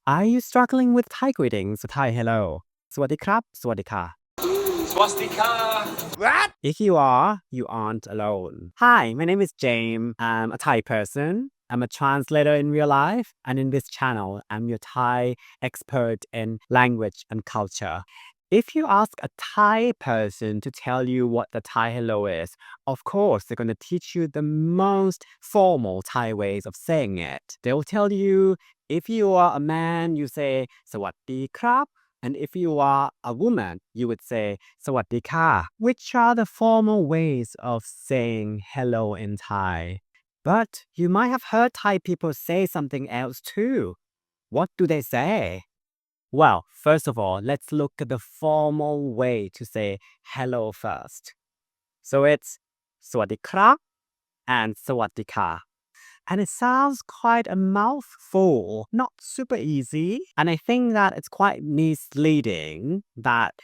Are you struggling with Thai greetings, Thai hello? Sawaddee krap, sawaddee ka. What? If you are, you aren't alone. Hi, my name is James. I'm a Thai person. I'm a translator in real life, and in this channel, I'm your Thai expert in language and culture. If you ask a Thai person to tell you what the Thai hello is, of course, they're going to teach you the most formal Thai ways of saying it. They'll tell you if you are a man, you say Sawaddee krap. And if you are a woman, you would say Sawaddee ka, which are the formal ways of saying hello in Thai. But you might have heard Thai people say something else too. What do they say? Well, first of all, let's look at the formal way to say hello first. So it's Sawaddee krap and Sawaddee ka. And it sounds quite a mouthful, not super easy. And I think that it's quite misleading that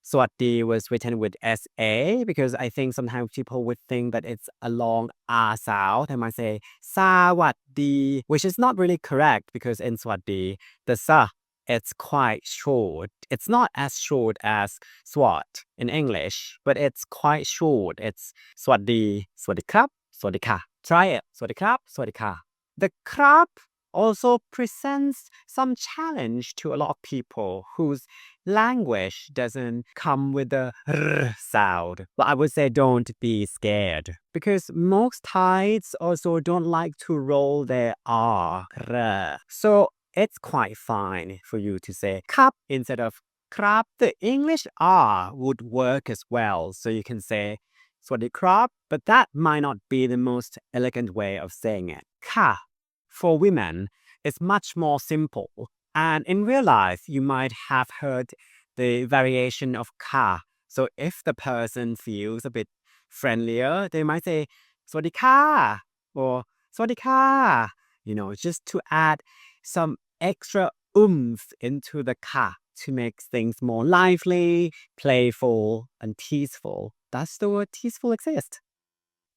Sawaddee was written with SA because I think sometimes people would think that it's a long R sound. They might say Sawaddee, which is not really correct because in Sawaddee, the sa, it's quite short. It's not as short as Swat in English, but it's quite short. It's Sawaddee, Sawaddee krap, Sawaddee ka. Try it. Sawaddee krap, Sawaddee ka. The krap also presents some challenge to a lot of people whose language doesn't come with the r sound. But I would say don't be scared because most Thais also don't like to roll their r. So it's quite fine for you to say cup instead of krap. The English r would work as well. So you can say Sawaddee krap, but that might not be the most elegant way of saying it. Ka, for women, is much more simple. And in real life, you might have heard the variation of ka. So if the person feels a bit friendlier, they might say Sawaddee ka or Sawaddee ka, just to add some extra oomph into the ka to make things more lively, playful, and teaseful. Does the word teaseful exist?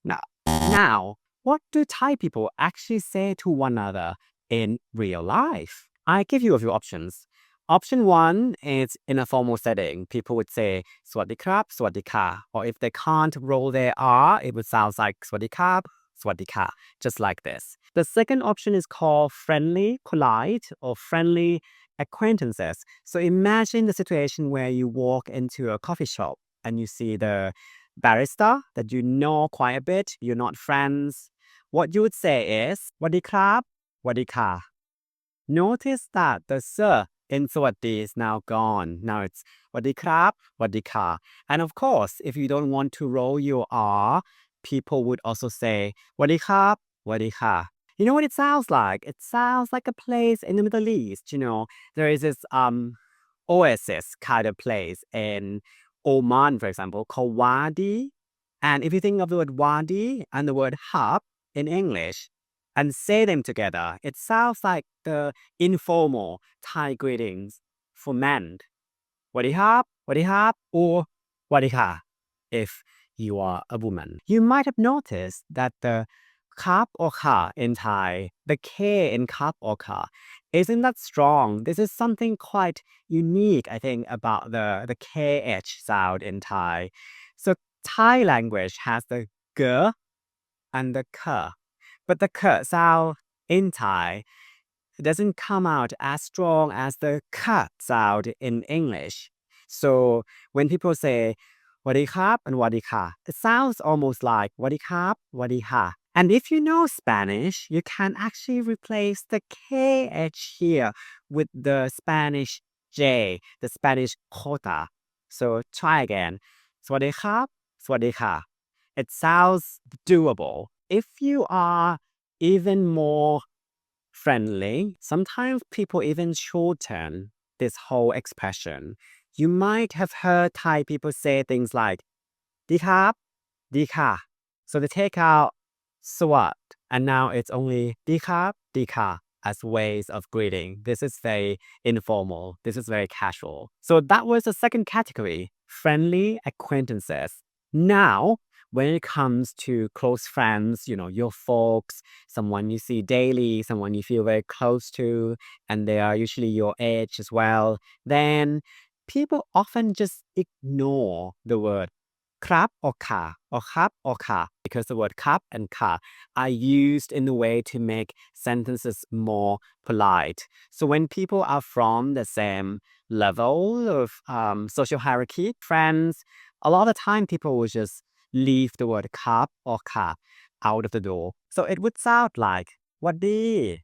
Now, what do Thai people actually say to one another in real life? I give you a few options. Option one is in a formal setting. People would say Sawaddee krap, Sawaddee ka. Or if they can't roll their R, it would sound like Sawaddee krap, Sawaddee ka, just like this. The second option is called friendly, polite, or friendly acquaintances. So imagine the situation where you walk into a coffee shop and you see the barista that you know quite a bit, you're not friends. What you would say is, Sawaddee krap, Sawaddee ka. Notice that the sir in Sawaddee is now gone. Now it's Sawaddee krap, Sawaddee ka. And of course, if you don't want to roll your R, people would also say Sawaddee krap, Sawaddee ka. You know what it sounds like? It sounds like a place in the Middle East. There is this oasis kind of place in Oman, for example, called Wadi. And if you think of the word Wadi and the word hub in English and say them together, it sounds like the informal Thai greetings for men. Wadi hab, or Wadi ka, if you are a woman. You might have noticed that the kap or ka in Thai, the K in kap or ka, isn't that strong. This is something quite unique, I think, about the KH sound in Thai. So Thai language has the g and the k, but the k sound in Thai doesn't come out as strong as the k sound in English. So when people say Sawaddee krap and Sawaddee ka, it sounds almost like Sawaddee krap, Sawaddee ha. And if you know Spanish, you can actually replace the KH here with the Spanish J, the Spanish jota. So try again. Sawaddee krap, Sawaddee ka. It sounds doable. If you are even more friendly, sometimes people even shorten this whole expression. You might have heard Thai people say things like Di krap, Di ka. So they take out Swat and now it's only Di krap, Di ka as ways of greeting. This is very informal. This is very casual. So that was the second category, friendly acquaintances. Now when it comes to close friends, your folks, someone you see daily, someone you feel very close to, and they are usually your age as well, then people often just ignore the word Khrap or ka or khap or ka because the word kap and ka are used in a way to make sentences more polite. So when people are from the same level of social hierarchy, friends, a lot of time people will just leave the word kap or ka out of the door. So it would sound like Sawaddee.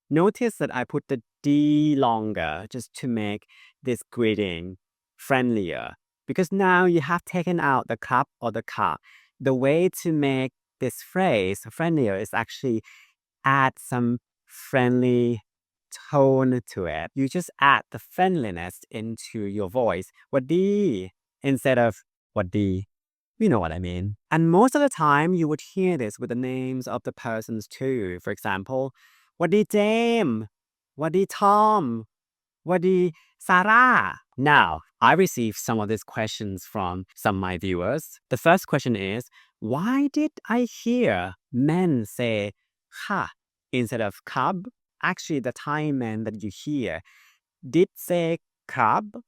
Notice that I put the D longer just to make this greeting friendlier because now you have taken out the cup or the ka. The way to make this phrase friendlier is actually add some friendly tone to it. You just add the friendliness into your voice. Sawaddee instead of Sawaddee. You know what I mean. And most of the time, you would hear this with the names of the persons too. For example, Sawaddee James, Sawaddee Tom, Sawaddee Sarah. Now, I received some of these questions from some of my viewers. The first question is, why did I hear men say ha instead of cub? Actually, the Thai men that you hear did say cub,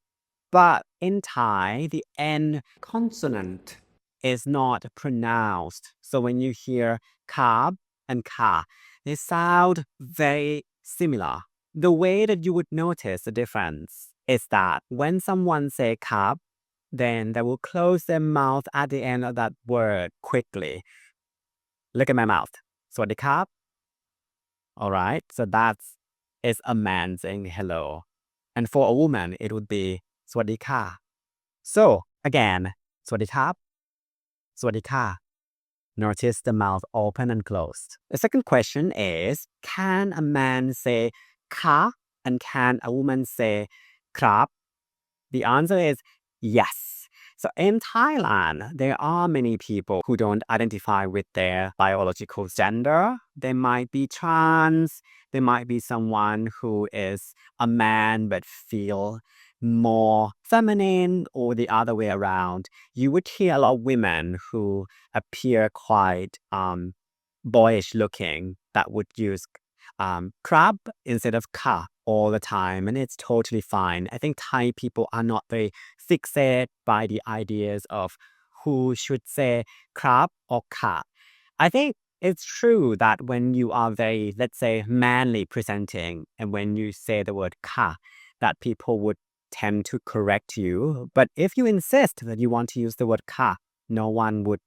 but in Thai, the N consonant is not pronounced. So when you hear carb and ka, they sound very similar. The way that you would notice the difference is that when someone say carb, then they will close their mouth at the end of that word quickly. Look at my mouth. Sawaddee krap. All right. So that's is a man saying hello. And for a woman, it would be Sawaddee ka. So again, Sawaddee krap, Sawaddee ka. Notice the mouth open and closed. The second question is, can a man say ka and can a woman say krap? The answer is yes. So in Thailand, there are many people who don't identify with their biological gender. They might be trans. They might be someone who is a man but feel more feminine or the other way around. You would hear a lot of women who appear quite boyish looking that would use crab instead of ka all the time, and it's totally fine. I think Thai people are not very fixated by the ideas of who should say crab or ka. I think it's true that when you are very, let's say, manly presenting, and when you say the word ka, that people would tend to correct you. But if you insist that you want to use the word ka, no one would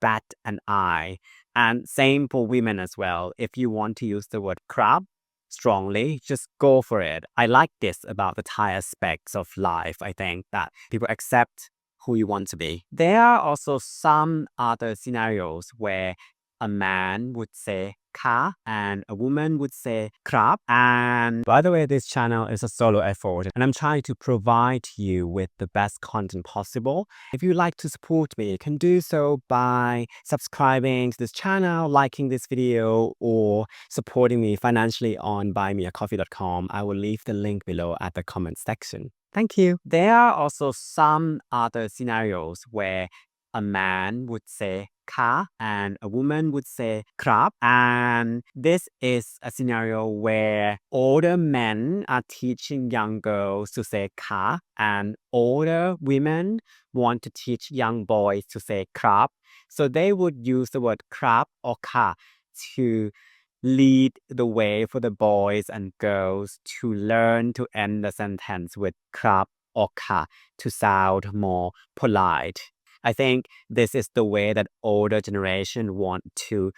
bat an eye. And same for women as well. If you want to use the word crab strongly, just go for it. I like this about the Thai aspects of life. I think that people accept who you want to be. There are also some other scenarios where a man would say ka and a woman would say krap. And by the way, this channel is a solo effort and I'm trying to provide you with the best content possible. If you'd like to support me, you can do so by subscribing to this channel, liking this video, or supporting me financially on buymeacoffee.com. I will leave the link below at the comment section. Thank you. There are also some other scenarios where a man would say ka and a woman would say krap. And this is a scenario where older men are teaching young girls to say ka and older women want to teach young boys to say krap. So they would use the word krap or ka to lead the way for the boys and girls to learn to end the sentence with krap or ka to sound more polite. I think this is the way that older generation want to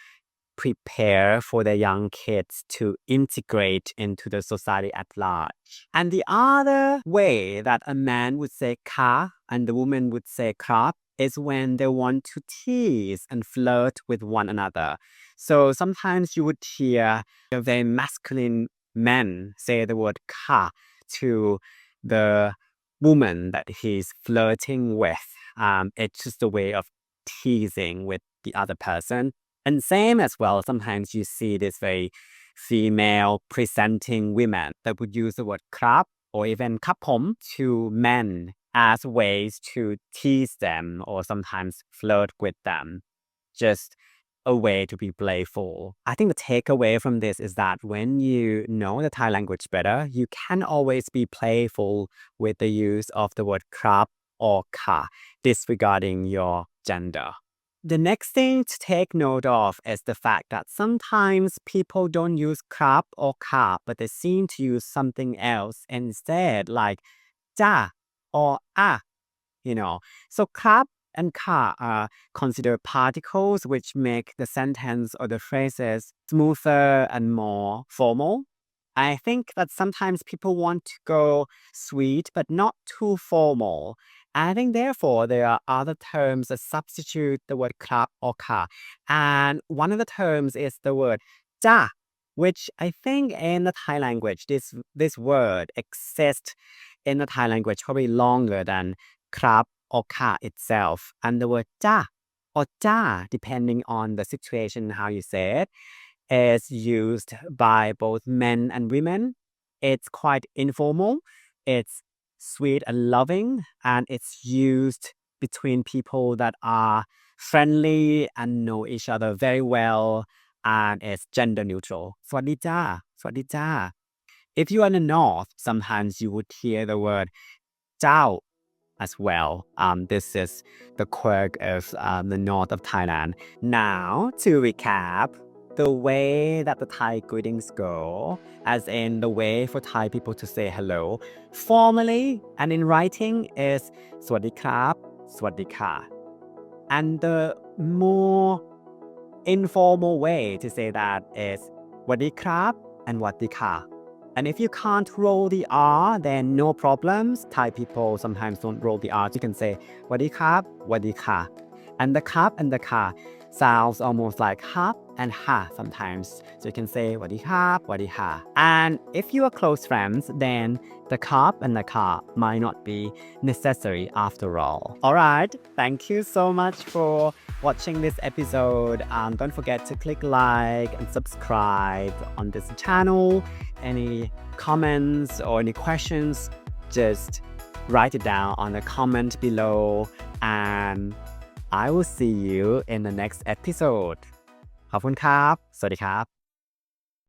prepare for their young kids to integrate into the society at large. And the other way that a man would say ka and the woman would say krap is when they want to tease and flirt with one another. So sometimes you would hear a very masculine men say the word ka to the woman that he's flirting with. It's just a way of teasing with the other person. And same as well, sometimes you see this very female presenting women that would use the word krap or even kapom to men as ways to tease them or sometimes flirt with them. Just a way to be playful. I think the takeaway from this is that when you know the Thai language better, you can always be playful with the use of the word krap or ka, disregarding your gender. The next thing to take note of is the fact that sometimes people don't use krap or ka, but they seem to use something else instead, like ja or ah. So krap and ka are considered particles which make the sentence or the phrases smoother and more formal. I think that sometimes people want to go sweet but not too formal. I think therefore there are other terms that substitute the word krap or ka. And one of the terms is the word ja, which I think in the Thai language, this word exists in the Thai language probably longer than krap or ka itself. And the word ja or ja, depending on the situation how you say it, is used by both men and women. It's quite informal. It's sweet and loving, and it's used between people that are friendly and know each other very well, and it's gender neutral. สวัสดีจ้า สวัสดีจ้า If you are in the north, sometimes you would hear the word เจ้า as well. This is the quirk of the north of Thailand. Now, to recap, the way that the Thai greetings go, as in the way for Thai people to say hello, formally and in writing is สวัสดีครับ สวัสดีค่ะ And the more informal way to say that is สวัสดีครับ and สวัสดีค่ะ And if you can't roll the R, then no problems. Thai people sometimes don't roll the R. You can say สวัสดีครับ สวัสดีค่ะ And the kap and the ka sounds almost like hap and ha sometimes. So you can say สวัสดีครับ สวัสดีค่ะ And if you are close friends, then the kap and the ka might not be necessary after all. Alright, thank you so much for watching this episode. Don't forget to click like and subscribe on this channel. Any comments or any questions, just write it down on the comment below, and I will see you in the next episode. ขอบคุณครับ สวัสดีครับ